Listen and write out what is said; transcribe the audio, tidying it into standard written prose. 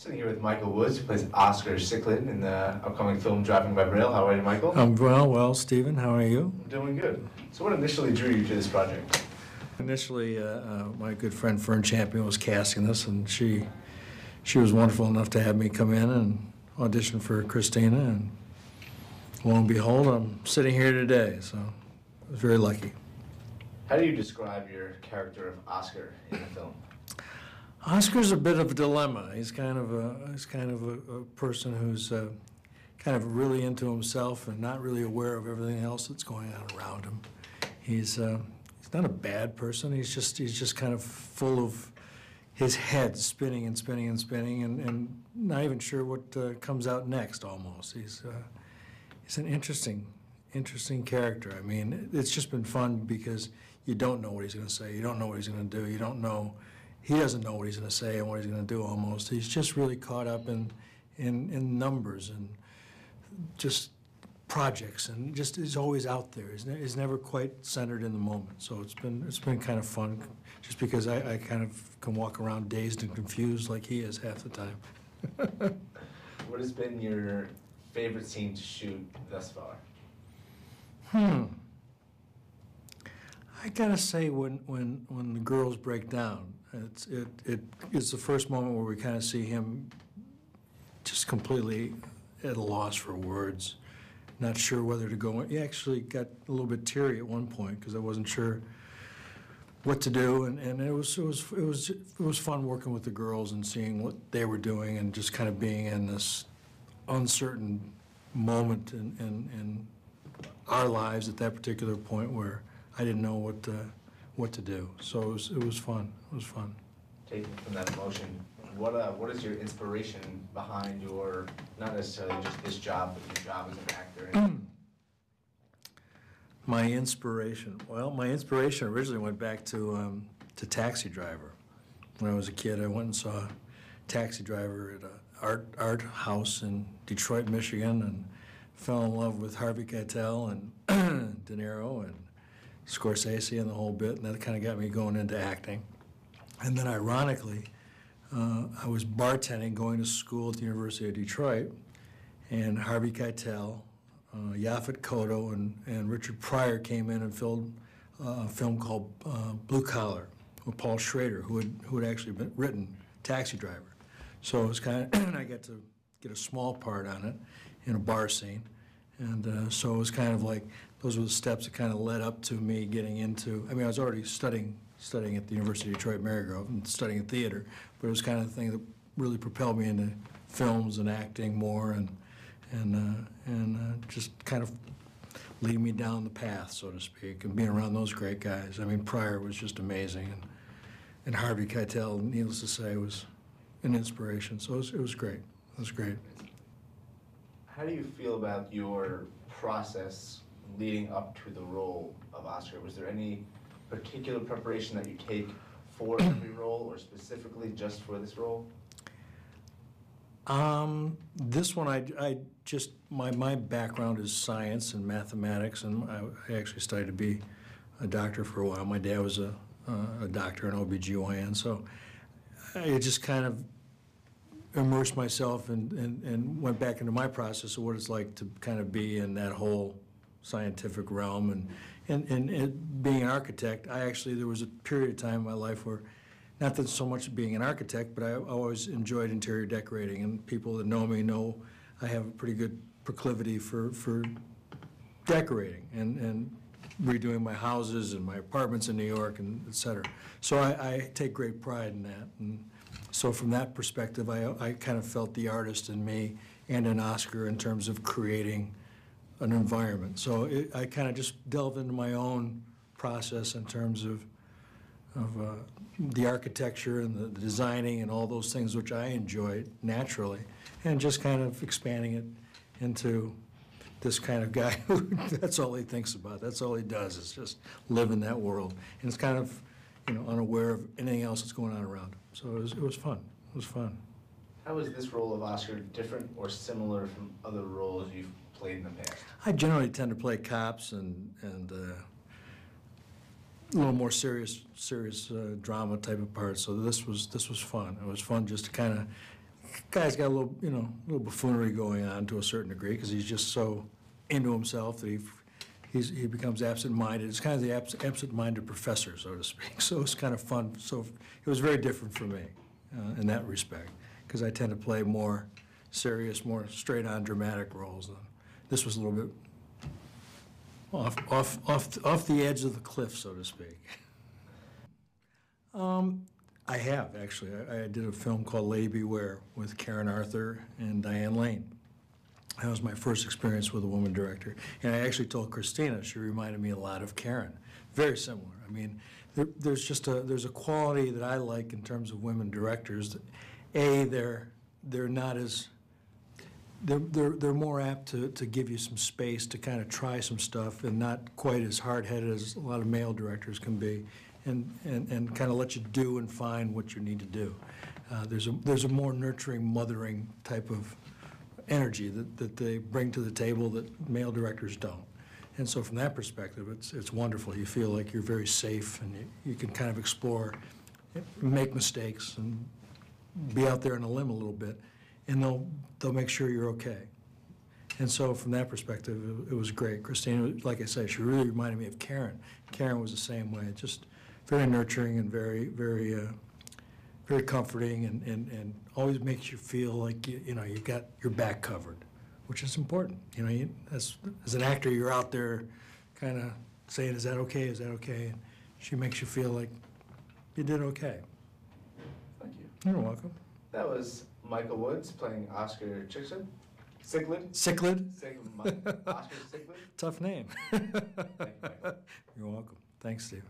Sitting here with Michael Woods, who plays Oscar Cichlid in the upcoming film Driving by Braille. How are you, Michael? I'm well, Stephen. How are you? I'm doing good. So what initially drew you to this project? Initially, my good friend Fern Champion was casting this, and she was wonderful enough to have me come in and audition for Christina, and lo and behold, I'm sitting here today, so I was very lucky. How do you describe your character of Oscar in the film? Oscar's a bit of a dilemma. He's kind of a person who's kind of really into himself and not really aware of everything else that's going on around him. He's not a bad person. He's just kind of full of his head spinning and spinning and spinning, and not even sure what comes out next. Almost. He's an interesting character. I mean, it's just been fun because you don't know what he's going to say. You don't know what he's going to do. You don't know. He doesn't know what he's going to say and what he's going to do almost. He's just really caught up in numbers and just projects, and just is always out there. He's never quite centered in the moment. So it's been kind of fun just because I kind of can walk around dazed and confused like he is half the time. What has been your favorite scene to shoot thus far? I gotta say when the girls break down, it's the first moment where we kind of see him just completely at a loss for words, not sure whether to go. He actually got a little bit teary at one point because I wasn't sure what to do, and it was fun working with the girls and seeing what they were doing and just kind of being in this uncertain moment in our lives at that particular point where I didn't know what to do. So it was fun. It was fun. Taking from that emotion, what is your inspiration behind your, not necessarily just this job, but your job as an actor? My inspiration. Well, my inspiration originally went back to Taxi Driver. When I was a kid, I went and saw Taxi Driver at an art house in Detroit, Michigan, and fell in love with Harvey Keitel and De Niro and Scorsese and the whole bit, and that kind of got me going into acting. And then ironically, I was bartending, going to school at the University of Detroit, and Harvey Keitel, Yaphet Kotto, and Richard Pryor came in and filmed a film called Blue Collar with Paul Schrader, who had actually written Taxi Driver. So it was kind of, and I got to get a small part on it in a bar scene. And so it was kind of like, those were the steps that kind of led up to me getting into, I mean, I was already studying at the University of Detroit Marygrove and studying theater, but it was kind of the thing that really propelled me into films and acting more and just kind of leading me down the path, so to speak, and being around those great guys. I mean, Pryor was just amazing, and Harvey Keitel, needless to say, was an inspiration. So it was great. It was great. How do you feel about your process leading up to the role of Oscar? Was there any particular preparation that you take for every role, or specifically just for this role? This one, I just, my background is science and mathematics, and I actually studied to be a doctor for a while. My dad was a doctor, an OB/GYN, so I just kind of immersed myself and went back into my process of what it's like to kind of be in that whole scientific realm. And being an architect, there was a period of time in my life where, not that so much being an architect, but I always enjoyed interior decorating, and people that know me know I have a pretty good proclivity for decorating and redoing my houses and my apartments in New York, and et cetera. So I take great pride in that. And so from that perspective, I kind of felt the artist in me and in Oscar in terms of creating an environment. So I kind of just delved into my own process in terms of the architecture and the designing and all those things which I enjoyed naturally, and just kind of expanding it into this kind of guy who that's all he thinks about. That's all he does is just live in that world. And it's kind of, unaware of anything else that's going on around him. So it was fun. It was fun. How is this role of Oscar different or similar from other roles you've played in the past? I generally tend to play cops and a little more serious drama type of parts. So this was fun. It was fun just to kind guy's got a little, little buffoonery going on to a certain degree because he's just so into himself that he becomes absent-minded. It's kind of the absent-minded professor, so to speak. So it's kind of fun. So it was very different for me in that respect because I tend to play more serious, more straight-on dramatic roles. This was a little bit off the edge of the cliff, so to speak. I have, actually. I did a film called Lady Beware with Karen Arthur and Diane Lane. That was my first experience with a woman director. And I actually told Christina, she reminded me a lot of Karen. Very similar. I mean, there's a quality that I like in terms of women directors. They're not as, they're more apt to give you some space to kind of try some stuff and not quite as hard-headed as a lot of male directors can be. And kind of let you do and find what you need to do. There's a more nurturing, mothering type of energy that they bring to the table that male directors don't. And so from that perspective, it's wonderful. You feel like you're very safe and you can kind of explore, make mistakes, and be out there on a limb a little bit, and they'll make sure you're okay. And so from that perspective, it was great. Christina, like I say, she really reminded me of Karen. Karen was the same way, just very nurturing and very, very, very comforting, and always makes you feel like you've got your back covered, which is important. As an actor, you're out there, kind of saying, "Is that okay? Is that okay?" And she makes you feel like you did okay. Thank you. You're welcome. That was Michael Woods playing Oscar Cichlid. Cichlid? Oscar Cichlid. Tough name. Thank you, Michael. You're welcome. Thanks, Steve.